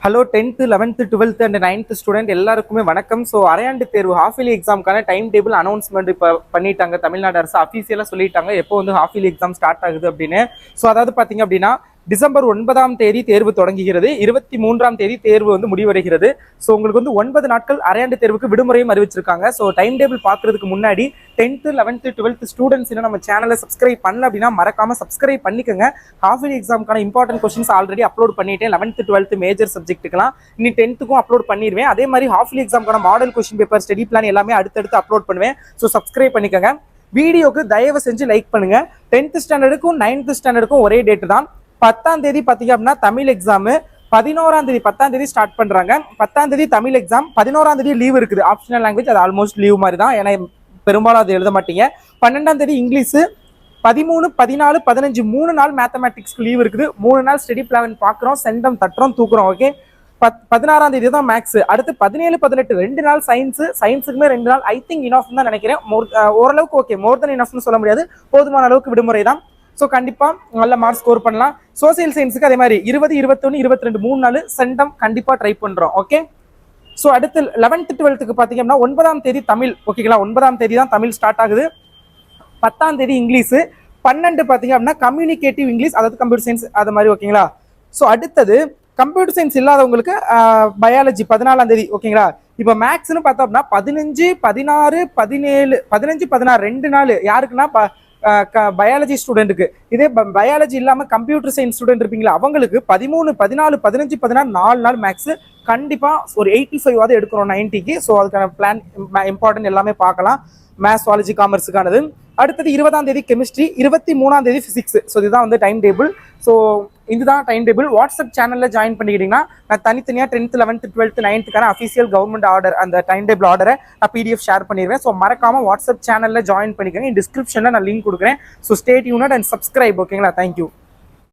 Hello 10th 11th 12th and 9th student எல்லாருக்குமே வணக்கம். So அரையாண்டு தேர்வு ஹாஃப் இயர்லி எக்ஸாமுக்கான டைம் டேபிள் அனௌன்ஸ்மெண்ட் இப்போ பண்ணிட்டாங்க. தமிழ்நாடு அரசு அஃபீஷியலாக சொல்லிட்டாங்க எப்போ வந்து ஹாஃப் இயர்லி எக்ஸாம் ஸ்டார்ட் ஆகுது அப்படின்னு. ஸோ அதாவது பார்த்தீங்க அப்படின்னா டிசம்பர் 9ஆம் தேதி தேர்வு தொடங்குகிறது, 23ஆம் தேதி தேர்வு வந்து முடிவடைகிறது. ஸோ உங்களுக்கு வந்து 9 நாட்கள் அரையாண்டு தேர்வுக்கு விடுமுறையும் அறிவிச்சிருக்காங்க. ஸோ டைம் டேபிள் பார்க்கறதுக்கு முன்னாடி 10th 11th 12th ஸ்டூடெண்ட்ஸ் இன்னும் நம்ம சேனலை சப்ஸ்கிரைப் பண்ணல அப்படின்னா மறக்காம சப்ஸ்கிரைப் பண்ணிக்கோங்க. ஹாஃப் இயர்லி எக்ஸாமுக்கான இம்பார்ட்டன்ட் கொஸ்டின்ஸ் ஆல்ரெடி அப்லோட் பண்ணிட்டேன். 11th 12th மேஜர் சப்ஜெக்ட்டுக்கலாம் இன்னி 10th-க்கும் அப்லோட் பண்ணிடுவேன். அதே மாதிரி ஹாஃப் இயர்லி எக்ஸாமுக்கான model question paper study plan எல்லாமே அடுத்தடுத்து அப்லோட் பண்ணுவேன். ஸோ சப்ஸ்கிரைப் பண்ணிக்கோங்க. வீடியோக்கு தயவு செஞ்சு லைக் பண்ணுங்க. 10th ஸ்டாண்டர்டுக்கும் 9th ஸ்டாண்டர்டுக்கும் ஒரே டேட் தான். 10ஆம் தேதி பார்த்தீங்க அப்படின்னா தமிழ் எக்ஸாமு, 11ஆம் தேதி 10ஆம் தேதி ஸ்டார்ட் பண்றாங்க. 10ஆம் தேதி தமிழ் எக்ஸாம், 11ஆம் தேதி லீவ் இருக்குது. ஆப்ஷனல் லாங்குவேஜ் அது ஆல்மோஸ்ட் லீவ் மாதிரி தான், ஏன்னா பெரும்பாலும் அது எழுத மாட்டீங்க. 12ஆம் தேதி இங்கிலீஷு, 13 14 15 3 நாள் மேத்தமேட்டிக்ஸ்க்கு லீவ் இருக்குது. 3 நாள் ஸ்டடி பிளான் பார்க்குறோம், சென்டம் தட்டுறோம் தூக்குறோம். ஓகே, 16ஆம் தேதி தான் மேக்ஸ். அடுத்து 17 18 2 நாள் சயின்ஸுக்குமே 2 நாள் ஐ திங்க் இனஃப் தான் நினைக்கிறேன். ஓரளவுக்கு ஓகே, மோர் தென் இனஃப்னு சொல்ல முடியாது, போதுமான அளவுக்கு விடுமுறை தான். ஸோ கண்டிப்பாக நல்ல மார்க் ஸ்கோர் பண்ணலாம். சோசியல் சயின்ஸுக்கு அதே மாதிரி 20 21 22 3 நாள் சென்டம் கண்டிப்பாக ட்ரை பண்ணுறோம். ஓகே, ஸோ அடுத்து 11th 12th பார்த்தீங்கன்னா 9ஆம் தேதி தமிழ். ஓகேங்களா, 9ஆம் தேதி தான் தமிழ் ஸ்டார்ட் ஆகுது. 10ஆம் தேதி இங்கிலீஷு, 12 பார்த்தீங்க அப்படின்னா கம்யூனிகேட்டிவ் இங்கிலீஷ், அதாவது கம்ப்யூட்டர் சயின்ஸ் அது மாதிரி. ஓகேங்களா, ஸோ அடுத்தது கம்ப்யூட்டர் சயின்ஸ் இல்லாதவங்களுக்கு பயாலஜி 14ஆம் தேதி. ஓகேங்களா, இப்போ மேக்ஸ்னு பார்த்தோம் அப்படின்னா 15 16 17 15 16 2 நாள் யாருக்குன்னா பயாலஜி ஸ்டூடெண்ட்டுக்கு. இதே பயாலஜி இல்லாமல் கம்ப்யூட்டர் சயின்ஸ் ஸ்டூடெண்ட் இருப்பீங்களா அவங்களுக்கு 13 14 15 16 4 நாள் மேக்ஸ். கண்டிப்பாக ஒரு 85 எடுக்கிறோம் 90க்கு. ஸோ அதுக்கான பிளான் இம்பார்ட்டன்ட் எல்லாமே பார்க்கலாம். மேத்ஸ் சுவாலஜி காமர்ஸுக்கானது. அடுத்தது 20ஆம் தேதி கெமிஸ்ட்ரி, 23ஆம் தேதி ஃபிசிக்ஸ். ஸோ இதுதான் வந்து டைம் டேபிள். ஸோ இதுதான் டைம் டேபிள். வாட்ஸ்அப் சேனலில் ஜாயின் பண்ணிக்கிட்டீங்கன்னா நான் தனித்தனியாக 10th 11th 12th 9th-க்கான அஃபீஷியல் கவர்மெண்ட் ஆர்டர் அந்த டைம் டேபிள் ஆர்டரை நான் PDF ஷேர் பண்ணிடுவேன். ஸோ மறக்காமல் வாட்ஸ்அப் சேனலில் ஜாயின் பண்ணிக்கோங்க. டிஸ்கிரிப்ஷனில் நான் லிங்க் கொடுக்குறேன். So stay tuned and subscribe. ஓகேங்களா, தேங்க்யூ.